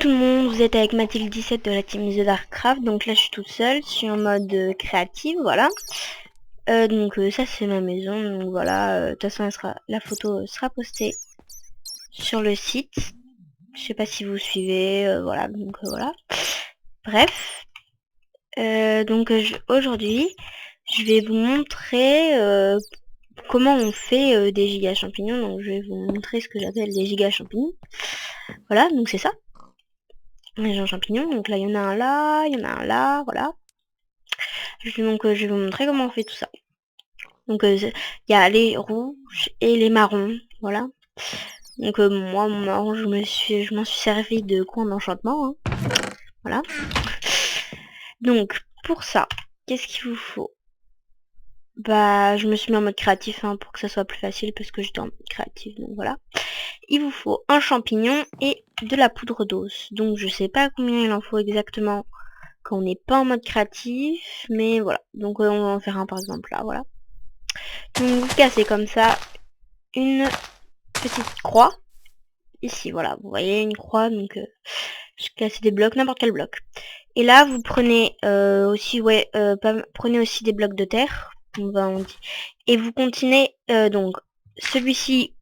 tout le monde, vous êtes avec Mathilde17 de la team The Darkcraft. Donc là je suis toute seule, je suis en mode créative, voilà. Ça c'est ma maison, donc voilà. De toute façon la photo sera postée sur le site. Je sais pas si vous suivez, voilà, voilà. Bref. Aujourd'hui, je vais vous montrer comment on fait des gigas champignons. Donc je vais vous montrer ce que j'appelle des gigas champignons. Voilà, donc c'est ça. Les gens champignons, donc là il y en a un là, il y en a un là, voilà. Je vais vous montrer comment on fait tout ça. Donc il y a les rouges et les marrons, voilà. Donc moi mon marron je m'en suis servi de coin d'enchantement, hein. Voilà. Donc pour ça, qu'est-ce qu'il vous faut? Bah je me suis mis en mode créatif, hein, pour que ça soit plus facile parce que j'étais en mode créatif, donc voilà. Il vous faut un champignon et de la poudre d'os. Donc je sais pas combien il en faut exactement quand on n'est pas en mode créatif, mais voilà. Donc on va en faire un par exemple là, voilà. Donc vous cassez comme ça une petite croix. Ici, voilà, vous voyez une croix, donc je casse des blocs, n'importe quel bloc. Et là, vous prenez aussi, prenez aussi des blocs de terre, on dit, et vous continuez, donc, celui-ci,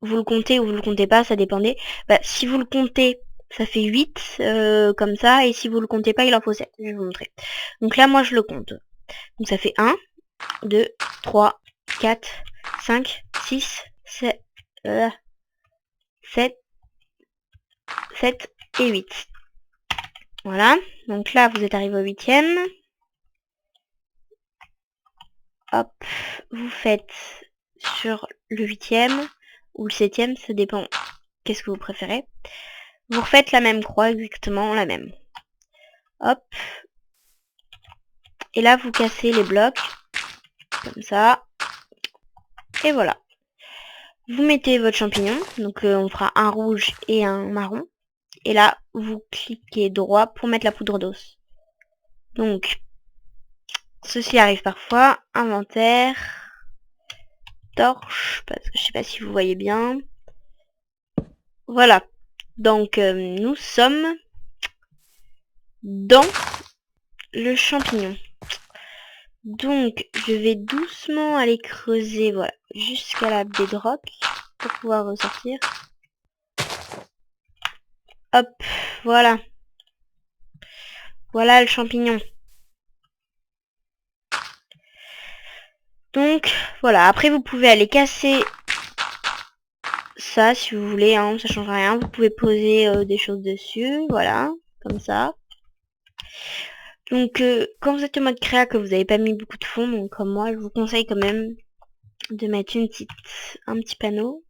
vous le comptez ou vous le comptez pas, ça dépendait. Bah, si vous le comptez, ça fait 8, comme ça, et si vous le comptez pas, il en faut 7, je vais vous montrer. Donc là, moi, je le compte. Donc ça fait 1, 2, 3, 4, 5, 6, 7, 7 et 8. Voilà, donc là vous êtes arrivé au 8e. Hop, vous faites sur le 8e ou le 7e, ça dépend qu'est-ce que vous préférez. Vous refaites la même croix, exactement la même. Hop. Et là vous cassez les blocs, comme ça. Et voilà. Vous mettez votre champignon, donc on fera un rouge et un marron. Et là, vous cliquez droit pour mettre la poudre d'os. Donc, ceci arrive parfois. Inventaire. Torche, parce que je sais pas si vous voyez bien. Voilà. Donc, nous sommes dans le champignon. Donc, je vais doucement aller creuser, voilà, jusqu'à la bedrock pour pouvoir ressortir. Hop, voilà. Voilà le champignon. Donc, voilà. Après, vous pouvez aller casser ça si vous voulez, hein, ça change rien. Vous pouvez poser des choses dessus, voilà, comme ça. Donc, quand vous êtes en mode créa, que vous n'avez pas mis beaucoup de fond, donc comme moi, je vous conseille quand même de mettre un petit panneau.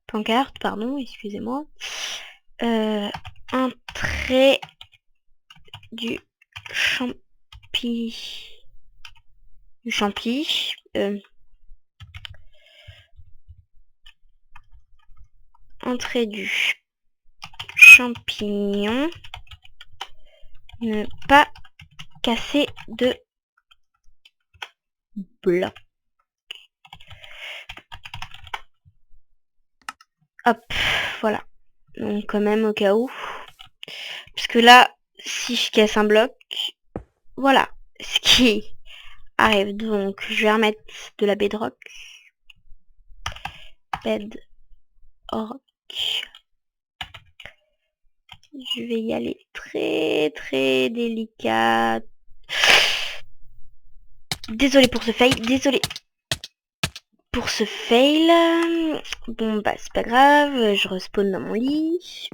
Pancarte, pardon, excusez-moi. Un trait du champi. Un trait du champignon. Ne pas casser de bloc. Hop, voilà. Donc quand même au cas où. Parce que là, si je casse un bloc, voilà ce qui arrive. Donc je vais remettre de la bedrock. Bedrock. Je vais y aller très très délicat. Désolé pour ce fail, désolé pour ce fail. Bon bah c'est pas grave, je respawn dans mon lit.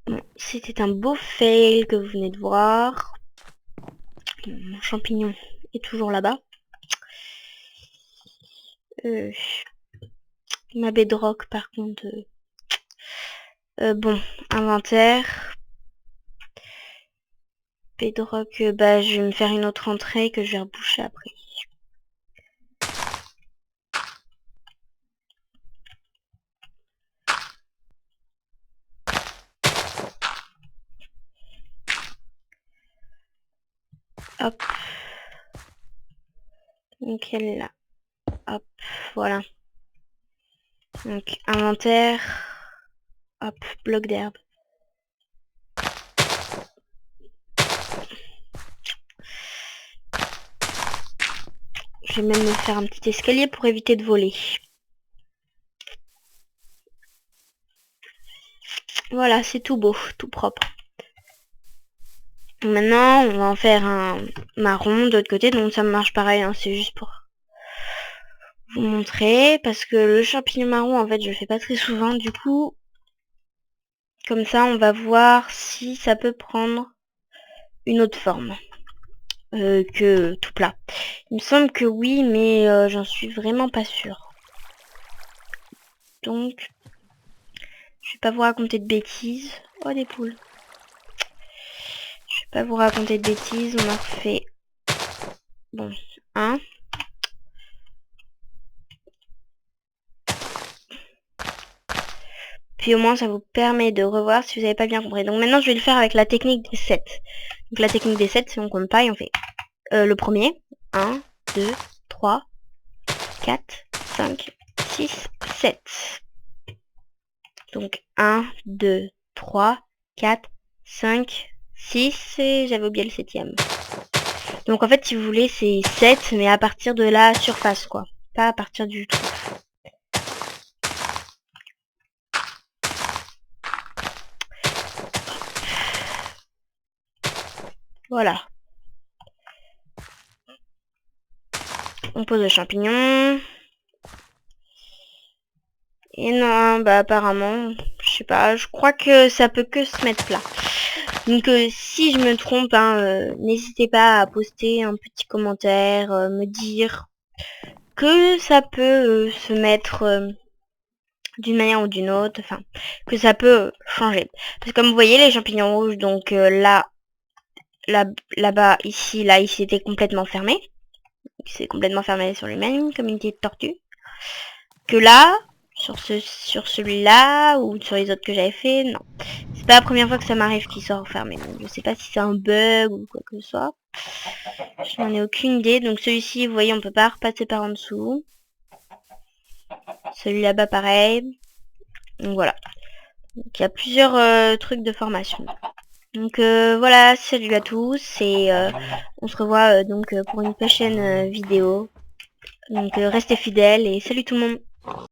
Bon, c'était un beau fail que vous venez de voir. Mon champignon est toujours là-bas. Ma bedrock par contre. Bon, inventaire. Bedrock, bah je vais me faire une autre entrée que je vais reboucher après. Hop. Donc elle est là. Hop, voilà. Donc inventaire. Hop, bloc d'herbe. Je vais même me faire un petit escalier pour éviter de voler. Voilà, c'est tout beau, tout propre. Maintenant, on va en faire un marron de l'autre côté, donc ça marche pareil, hein, c'est juste pour vous montrer, parce que le champignon marron, en fait, je le fais pas très souvent, du coup, comme ça, on va voir si ça peut prendre une autre forme que tout plat. Il me semble que oui, mais j'en suis vraiment pas sûre. Donc, je vais pas vous raconter de bêtises. Oh, des poules. Je vais pas vous raconter de bêtises, on a refait... Bon, un. Puis au moins ça vous permet de revoir si vous n'avez pas bien compris. Donc maintenant je vais le faire avec la technique des 7. Donc la technique des 7, si on compte pas, et on fait le premier. 1, 2, 3, 4, 5, 6, 7. Donc 1, 2, 3, 4, 5, 6 et j'avais oublié le 7ème. Donc en fait si vous voulez c'est 7 mais à partir de la surface quoi. Pas à partir du trou. Voilà. On pose le champignon. Et non, bah apparemment, je sais pas, je crois que ça peut que se mettre plat. Donc si je me trompe, hein, n'hésitez pas à poster un petit commentaire, me dire que ça peut se mettre d'une manière ou d'une autre, enfin, que ça peut changer. Parce que comme vous voyez, les champignons rouges, donc là-bas, ici, là, il s'était complètement fermé. Il s'est complètement fermé sur lui-même, comme une petite tortue. Que là, sur celui-là, ou sur les autres que j'avais fait, non. C'est pas la première fois que ça m'arrive qu'il soit refermé. Donc je sais pas si c'est un bug ou quoi que ce soit. Je n'en ai aucune idée. Donc celui-ci, vous voyez, on peut pas repasser par en dessous. Celui là-bas, pareil. Donc voilà. Donc il y a plusieurs trucs de formation. Donc voilà, salut à tous et on se revoit donc pour une prochaine vidéo. Donc restez fidèles et salut tout le monde.